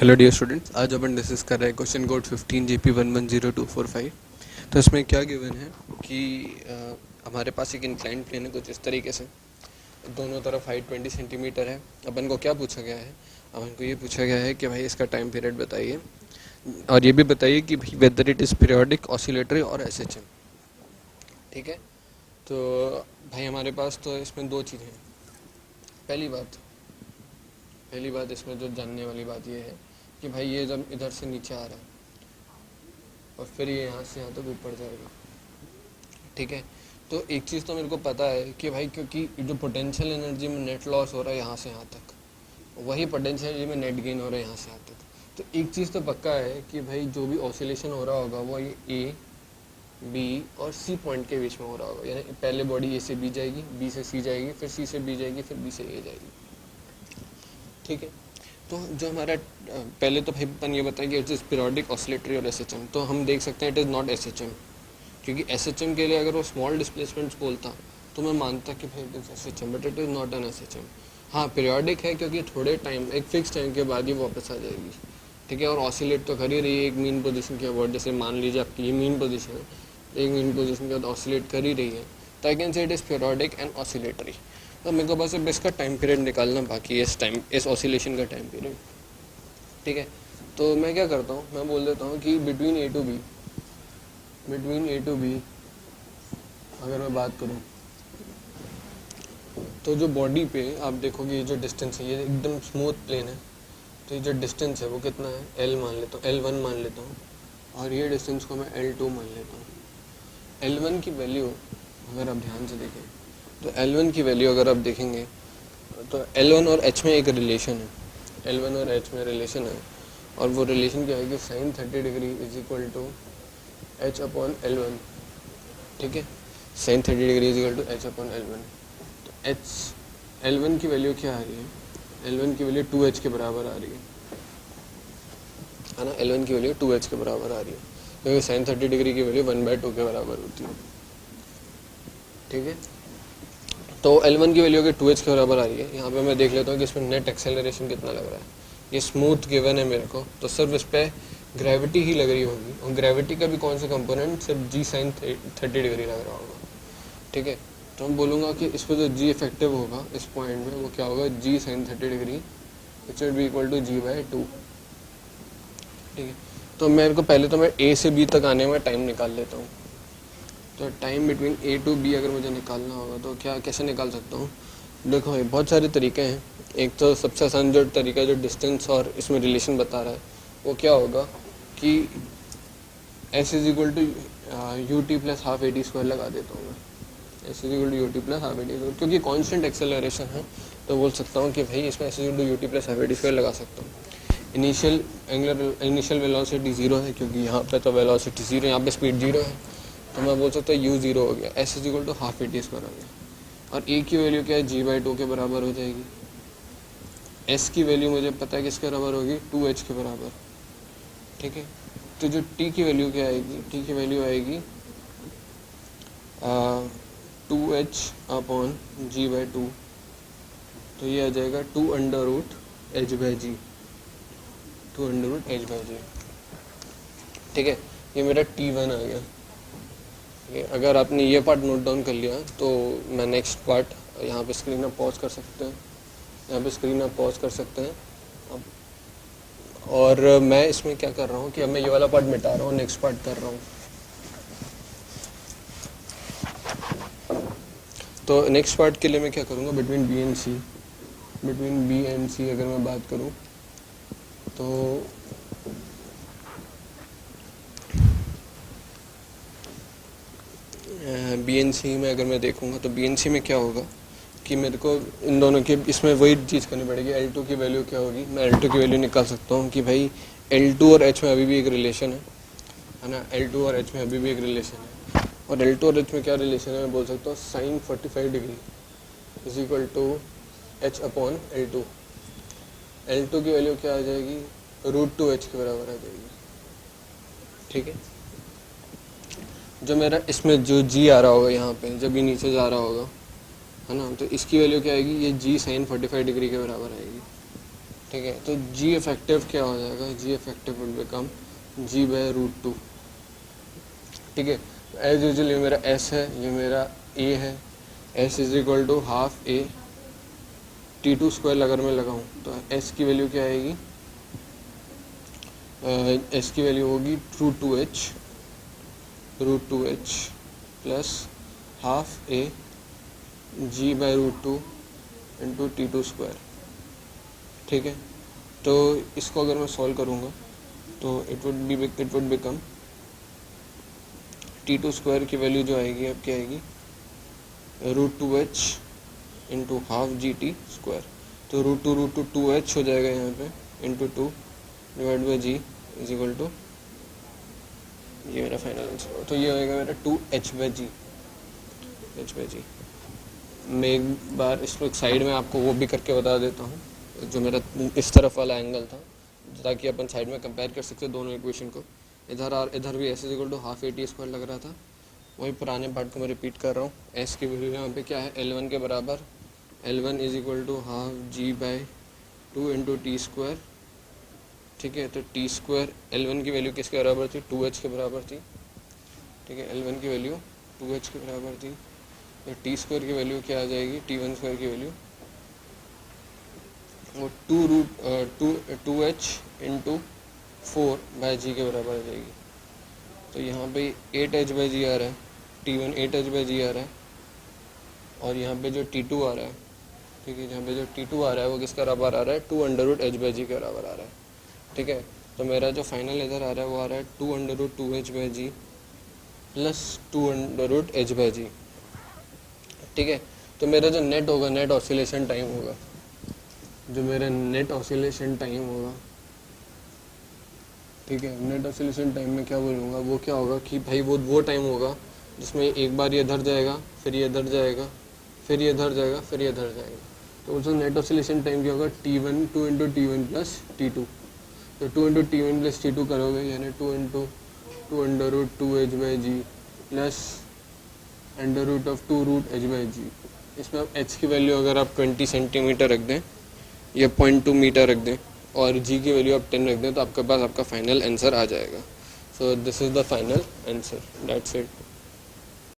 Hello dear students, आज अपन discuss कर रहे हैं क्वेश्चन कोड 15 GP110245। तो इसमें क्या गिवन है कि हमारे पास एक इंक्लाइंड प्लेन है कुछ इस तरीके से, दोनों तरफ हाइट 20 सेंटीमीटर है। अपन को क्या पूछा गया है? अपन को ये पूछा गया है कि भाई इसका टाइम पीरियड बताइए और ये भी बताइए कि भाई whether it is periodic, oscillatory और SHM। ठीक है, तो भाई हमारे पास तो इसमें दो चीज़ें हैं। पहली बात इसमें जो जानने वाली बात ये है कि भाई ये जब इधर से नीचे आ रहा है और फिर ये यहाँ से यहाँ तक ऊपर जाएगा। ठीक है, तो एक चीज़ तो मेरे को पता है कि भाई क्योंकि जो पोटेंशियल एनर्जी में नेट लॉस हो रहा है यहाँ से यहाँ तक, वही पोटेंशियल एनर्जी में नेट गेन हो रहा है यहाँ से यहाँ तक। तो एक चीज़ तो पक्का है कि भाई जो भी ऑसिलेशन हो रहा होगा वो ये A, B और C पॉइंट के बीच में हो रहा होगा। यानी पहले बॉडी A से B जाएगी, B से C जाएगी, फिर C से B जाएगी, फिर B से A जाएगी। ठीक है, तो जो हमारा पहले तो भाई अपन ये बताएं कि इट इज़ पीरियोडिक, ऑसिलेटरी और SHM। तो हम देख सकते हैं इट इज़ नॉट SHM, क्योंकि SHM के लिए अगर वो स्मॉल डिस्प्लेसमेंट्स बोलता तो मैं मानता कि भाई it is SHM, but it is not an SHM। हाँ, पीरियोडिक है क्योंकि थोड़े टाइम, एक फिक्स टाइम के बाद ही वापस आ जाएगी। ठीक है, और ऑसिलेट तो कर ही रही है एक मीन पोजीशन के अबाउट। जैसे मान लीजिए आपकी ये मीन पोजीशन है, एक मीन पोजीशन के बाद ऑसिलेट कर ही रही है, तो I can say it is periodic and oscillatory. तो मेरे को बस अब इसका टाइम पीरियड निकालना बाकी है, इस ऑसिलेशन का टाइम पीरियड। ठीक है, तो मैं क्या करता हूँ, मैं बोल देता हूँ कि बिटवीन ए टू बी अगर मैं बात करूँ तो जो बॉडी पे आप देखोगे ये जो डिस्टेंस है, ये एकदम स्मूथ प्लेन है, तो ये जो डिस्टेंस है वो कितना है, L मान लेता हूँ, L1 मान लेता हूँ, और ये डिस्टेंस को मैं L2 मान लेता हूँ। L1 की वैल्यू अगर आप ध्यान से देखें तो L1 की वैल्यू अगर आप देखेंगे तो L1 और H में एक रिलेशन है, L1 और H में रिलेशन है, और वो रिलेशन क्या है कि sin 30 degree is equal to H upon L1। ठीक है, sin 30 degree is equal to H upon L1। तो L1 की वैल्यू क्या आ रही है? L1 की वैल्यू 2H के बराबर आ रही है ना। L1 की वैल्यू 2H के बराबर आ रही है, क्योंकि sin 30 डिग्री की वैल्यू 1/2 के बराबर होती है। ठीक है, तो L1 की वैल्यू अगर 2H के बराबर आ रही है, यहाँ पे मैं देख लेता हूँ कि इसमें नेट एक्सेलरेशन कितना लग रहा है। ये स्मूथ गिवन है मेरे को, तो सिर्फ इस पर ग्रेविटी ही लग रही होगी, और ग्रेविटी का भी कौन सा कंपोनेंट, सिर्फ G sin 30 डिग्री लग रहा होगा। ठीक है, तो मैं बोलूँगा कि इस पर जो G इफेक्टिव होगा इस पॉइंट में, वो क्या होगा, G sin 30 degree which will be equal to G/2। ठीक है, तो मेरे को पहले तो मैं A से B तक आने में टाइम निकाल लेता हूँ। तो time between A to B अगर मुझे निकालना होगा तो क्या कैसे निकाल सकता हूँ? देखो भाई बहुत सारे तरीके हैं। एक तो सबसे आसान जो तरीका जो डिस्टेंस और इसमें रिलेशन बता रहा है वो क्या होगा कि S is equal to UT plus half AT² लगा देता हूँ मैं। S is equal to UT plus half AT², क्योंकि कॉन्स्टेंट एक्सेलरेशन है तो बोल सकता हूँ कि भाई इसमें S is equal to UT plus half AT² लगा सकता हूँ। इनिशियल वेलोसिटी 0 है, क्योंकि यहाँ पे तो वेलोसिटी 0 है, यहाँ पे स्पीड 0 है, तो मैं बोल सकता हूँ U 0 हो गया, S is equal to half AT² हो गया, और A की वैल्यू क्या है, G/2 के बराबर हो जाएगी। S की वैल्यू मुझे पता है किसके बराबर होगी, 2H के बराबर। ठीक है, तो जो T की वैल्यू क्या आएगी, T की वैल्यू आएगी 2H अपॉन G/2, तो ये आ जाएगा 2√H/G, 2√H/G। ठीक है, ये मेरा T1 आ गया। अगर आपने ये पार्ट नोट डाउन कर लिया तो मैं नेक्स्ट पार्ट यहाँ पे स्क्रीन आप पॉज कर सकते हैं, अब। और मैं इसमें क्या कर रहा हूँ कि अब मैं ये वाला पार्ट मिटा रहा हूँ, नेक्स्ट पार्ट कर रहा हूँ। तो नेक्स्ट पार्ट के लिए मैं क्या करूँगा, बिटवीन बी एंड सी अगर मैं बात करूँ तो BNC में अगर मैं देखूँगा तो BNC में क्या होगा कि मेरे को इन दोनों के इसमें वही चीज़ करनी पड़ेगी। L2 की वैल्यू क्या होगी, मैं L2 की वैल्यू निकाल सकता हूँ कि भाई L2 और H में अभी भी एक रिलेशन है ना, L2 और H में अभी भी एक रिलेशन है, और L2 और H में क्या रिलेशन है, मैं बोल सकता हूँ sin 45 degree is equal to H upon L2। L2 की वैल्यू क्या आ जाएगी, √2H के बराबर आ जाएगी। ठीक है, जो मेरा इसमें जो G आ रहा होगा यहाँ पे, जब ये नीचे जा रहा होगा है ना, तो इसकी वैल्यू क्या आएगी, ये G sin 45 डिग्री के बराबर आएगी। ठीक है। तो जी इफेक्टिव क्या हो जाएगा, जी इफेक्टिव विल बिकम g/√2। ठीक है। एज यूजुअल ये मेरा s है, ये मेरा a है। s is equal to half a t2 square अगर मैं लगाऊं तो s की वैल्यू क्या आएगी, s की वैल्यू होगी √2h plus half a g/√2 into t2 square. ठीक है। तो इसको अगर मैं सॉल्व करूँगा तो it would become t2 square की वैल्यू जो आएगी अब क्या आएगी, √2h into half GT square. तो √2 2h हो जाएगा यहाँ पे into 2 divide by g is equal to, ये मेरा फाइनल आंसर। तो ये होएगा मेरा 2h/g। मैं एक बार इसको एक साइड में आपको वो भी करके बता देता हूँ, जो मेरा इस तरफ वाला एंगल था, ताकि अपन साइड में कंपेयर कर सकते दोनों इक्वेशन को। इधर भी s is equal to half AT square लग रहा था, वही पुराने पार्ट को मैं रिपीट कर रहा हूँ। s की वैल्यू यहाँ पे क्या है, L1 के बराबर, L1 is equal to half g/2 into t square. ठीक है। तो टी स्क्वायर L1 की वैल्यू किसके बराबर थी, 2h के बराबर थी। ठीक है। L1 की वैल्यू 2h के बराबर थी। तो टी स्क्वायर की वैल्यू क्या आ जाएगी, t1 स्क्वायर की वैल्यू वो 2h इंटू 4/g के बराबर आ जाएगी। तो यहाँ पे 8h/g आ रहा है, t1 8h/g आ रहा है, और यहाँ पे जो t2 आ रहा है, ठीक है, यहाँ पे जो t2 आ रहा है वो किसके बराबर आ रहा है, 2√h/g के बराबर आ रहा है। ठीक है। तो मेरा जो फाइनल इधर आ रहा है वो आ रहा है 2√2h/g प्लस 2√h/g। ठीक है। तो मेरा जो नेट होगा, नेट ऑसिलेशन टाइम होगा, जो मेरा नेट ऑसिलेशन टाइम होगा, ठीक है, नेट ऑसिलेशन टाइम में क्या बोलूँगा, वो क्या होगा कि भाई वो टाइम होगा जिसमें एक बार ये इधर जाएगा, फिर ये इधर जाएगा, फिर ये इधर जाएगा, फिर ये इधर जाएगा। तो उसमें नेट ऑसिलेशन टाइम क्या होगा, T1 2 into T1 plus T2। तो 2 इंटू T1 प्लस T2 करोगे यानी 2 इंटू 2√2h/g प्लस √2√h/g। इसमें आप h की वैल्यू अगर आप 20 सेंटीमीटर रख दें या 0.2 मीटर रख दें और g की वैल्यू आप 10 रख दें तो आपके पास आपका फाइनल आंसर आ जाएगा। So this is the final answer, that's it.